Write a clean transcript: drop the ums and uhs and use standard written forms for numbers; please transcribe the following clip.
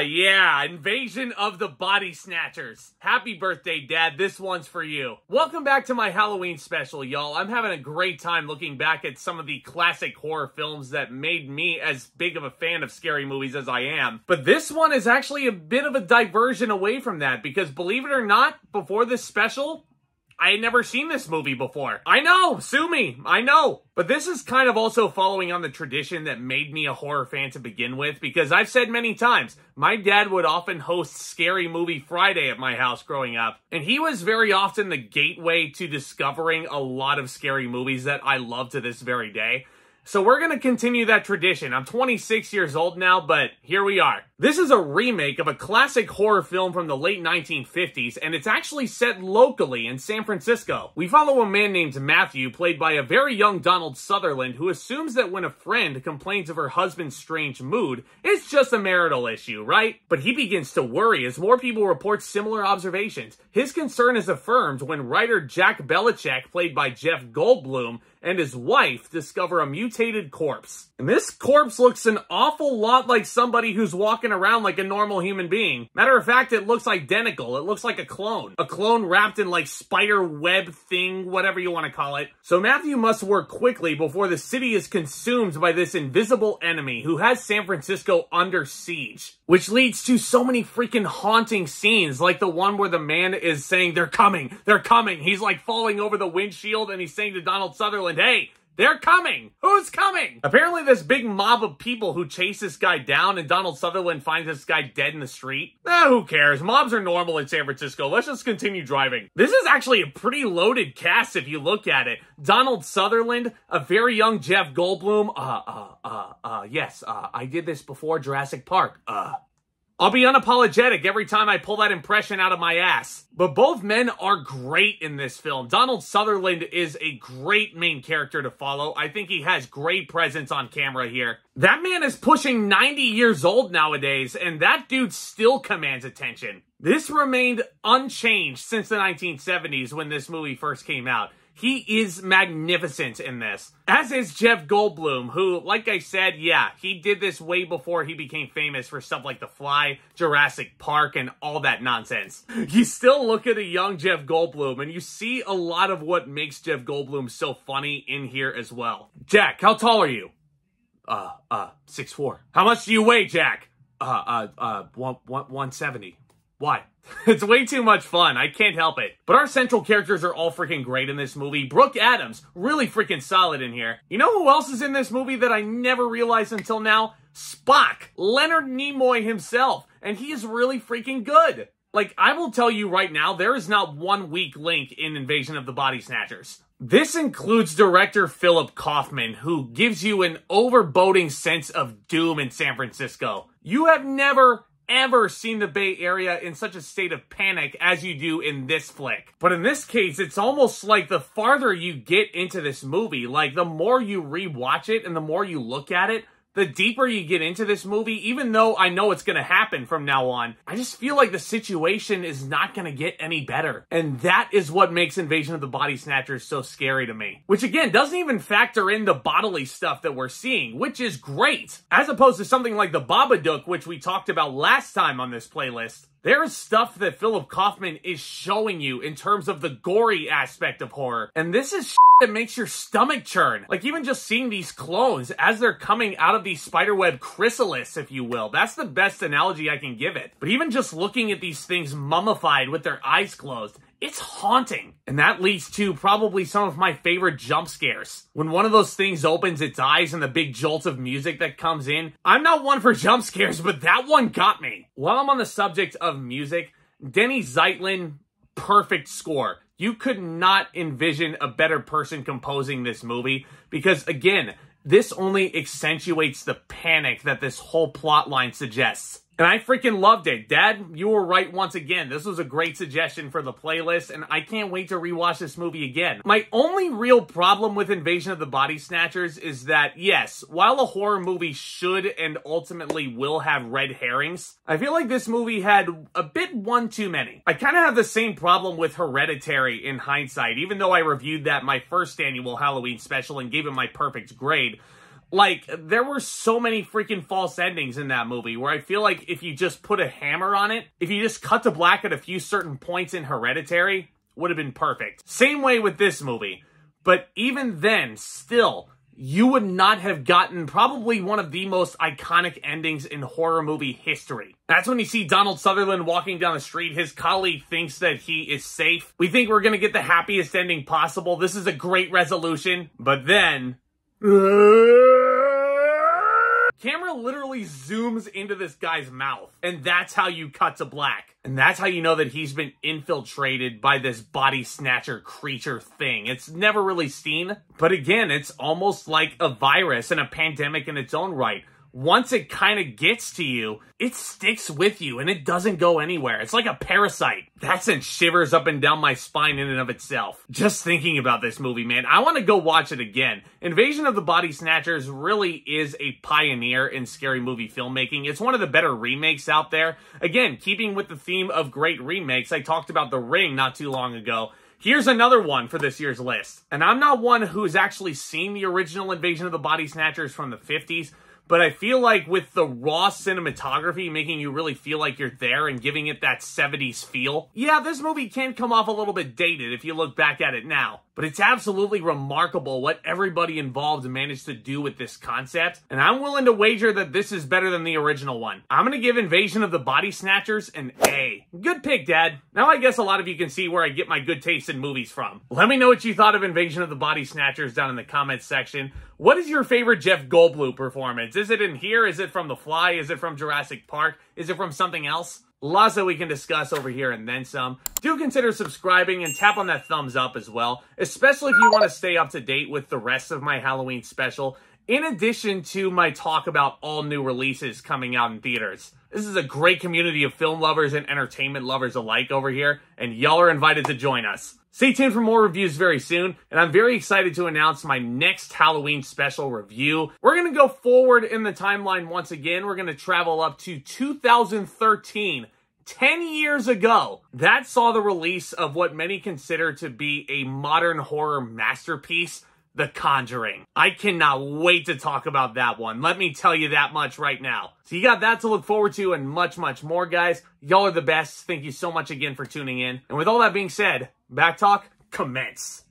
Yeah, Invasion of the Body Snatchers. Happy birthday, Dad. This one's for you. Welcome back to my Halloween special, y'all. I'm having a great time looking back at some of the classic horror films that made me as big of a fan of scary movies as I am. But this one is actually a bit of a diversion away from that because, believe it or not, before this special, I had never seen this movie before. I know, sue me, I know. But this is kind of also following on the tradition that made me a horror fan to begin with, because I've said many times, my dad would often host Scary Movie Friday at my house growing up, and he was very often the gateway to discovering a lot of scary movies that I love to this very day. So we're going to continue that tradition. I'm 26 years old now, but here we are. This is a remake of a classic horror film from the late 1950s, and it's actually set locally in San Francisco. We follow a man named Matthew, played by a very young Donald Sutherland, who assumes that when a friend complains of her husband's strange mood, it's just a marital issue, right? But he begins to worry as more people report similar observations. His concern is affirmed when writer Jack Belichick, played by Jeff Goldblum, and his wife discover a mutated corpse. And this corpse looks an awful lot like somebody who's walking around like a normal human being. Matter of fact, it looks identical. It looks like a clone. A clone wrapped in like spider web thing, whatever you want to call it. So Matthew must work quickly before the city is consumed by this invisible enemy who has San Francisco under siege. Which leads to so many freaking haunting scenes, like the one where the man is saying, "They're coming, they're coming." He's like falling over the windshield and he's saying to Donald Sutherland, "Hey, they're coming! Who's coming?" Apparently there's a big mob of people who chase this guy down, and Donald Sutherland finds this guy dead in the street. Who cares? Mobs are normal in San Francisco. Let's just continue driving. This is actually a pretty loaded cast if you look at it. Donald Sutherland, a very young Jeff Goldblum. Yes, I did this before Jurassic Park. I'll be unapologetic every time I pull that impression out of my ass. But both men are great in this film. Donald Sutherland is a great main character to follow. I think he has great presence on camera here. That man is pushing 90 years old nowadays, and that dude still commands attention. This remained unchanged since the 1970s when this movie first came out. He is magnificent in this. As is Jeff Goldblum, who, like I said, yeah, he did this way before he became famous for stuff like The Fly, Jurassic Park, and all that nonsense. You still look at a young Jeff Goldblum, and you see a lot of what makes Jeff Goldblum so funny in here as well. Jack, how tall are you? 6'4". How much do you weigh, Jack? 170. Why? It's way too much fun. I can't help it. But our central characters are all freaking great in this movie. Brooke Adams, really freaking solid in here. You know who else is in this movie that I never realized until now? Spock. Leonard Nimoy himself. And he is really freaking good. Like, I will tell you right now, there is not one weak link in Invasion of the Body Snatchers. This includes director Philip Kaufman, who gives you an overboding sense of doom in San Francisco. You have never ever seen the Bay Area in such a state of panic as you do in this flick. But in this case, it's almost like the farther you get into this movie, like the more you rewatch it and the more you look at it, the deeper you get into this movie, even though I know it's going to happen from now on, I just feel like the situation is not going to get any better. And that is what makes Invasion of the Body Snatchers so scary to me. Which again, doesn't even factor in the bodily stuff that we're seeing, which is great. As opposed to something like The Babadook, which we talked about last time on this playlist. There is stuff that Philip Kaufman is showing you in terms of the gory aspect of horror. And this is shit that makes your stomach churn. Like even just seeing these clones as they're coming out of these spiderweb chrysalis, if you will. That's the best analogy I can give it. But even just looking at these things mummified with their eyes closed, it's haunting. And that leads to probably some of my favorite jump scares. When one of those things opens its eyes and the big jolt of music that comes in. I'm not one for jump scares, but that one got me. While I'm on the subject of music, Denny Zeitlin, perfect score. You could not envision a better person composing this movie because, again, this only accentuates the panic that this whole plot line suggests. And I freaking loved it. Dad, you were right once again. This was a great suggestion for the playlist, and I can't wait to rewatch this movie again. My only real problem with Invasion of the Body Snatchers is that, yes, while a horror movie should and ultimately will have red herrings, I feel like this movie had a bit one too many. I kind of have the same problem with Hereditary in hindsight, even though I reviewed that my first annual Halloween special and gave it my perfect grade. Like, there were so many freaking false endings in that movie where I feel like if you just put a hammer on it, if you just cut to black at a few certain points in Hereditary, would have been perfect. Same way with this movie. But even then, still, you would not have gotten probably one of the most iconic endings in horror movie history. That's when you see Donald Sutherland walking down the street. His colleague thinks that he is safe. We think we're going to get the happiest ending possible. This is a great resolution. But then... camera literally zooms into this guy's mouth, and that's how you cut to black. And that's how you know that he's been infiltrated by this body snatcher creature thing. It's never really seen, but again, it's almost like a virus and a pandemic in its own right. Once it kind of gets to you, it sticks with you and it doesn't go anywhere. It's like a parasite. That sent shivers up and down my spine in and of itself. Just thinking about this movie, man, I want to go watch it again. Invasion of the Body Snatchers really is a pioneer in scary movie filmmaking. It's one of the better remakes out there. Again, keeping with the theme of great remakes, I talked about The Ring not too long ago. Here's another one for this year's list. And I'm not one who's actually seen the original Invasion of the Body Snatchers from the 50s, but I feel like with the raw cinematography making you really feel like you're there and giving it that 70s feel, yeah, this movie can come off a little bit dated if you look back at it now. But it's absolutely remarkable what everybody involved managed to do with this concept, and I'm willing to wager that this is better than the original one. I'm gonna give Invasion of the Body Snatchers an A. Good pick, Dad. Now I guess a lot of you can see where I get my good taste in movies from. Let me know what you thought of Invasion of the Body Snatchers down in the comments section. What is your favorite Jeff Goldblum performance? Is it in here? Is it from The Fly? Is it from Jurassic Park? Is it from something else? Lots that we can discuss over here and then some. Do consider subscribing and tap on that thumbs up as well, especially if you want to stay up to date with the rest of my Halloween special, in addition to my talk about all new releases coming out in theaters. This is a great community of film lovers and entertainment lovers alike over here, and y'all are invited to join us. Stay tuned for more reviews very soon, and I'm very excited to announce my next Halloween special review. We're going to go forward in the timeline once again. We're going to travel up to 2013, 10 years ago. That saw the release of what many consider to be a modern horror masterpiece, The Conjuring. I cannot wait to talk about that one. Let me tell you that much right now. So you got that to look forward to and much, much more, guys. Y'all are the best. Thank you so much again for tuning in. And with all that being said, Back Talk, commence.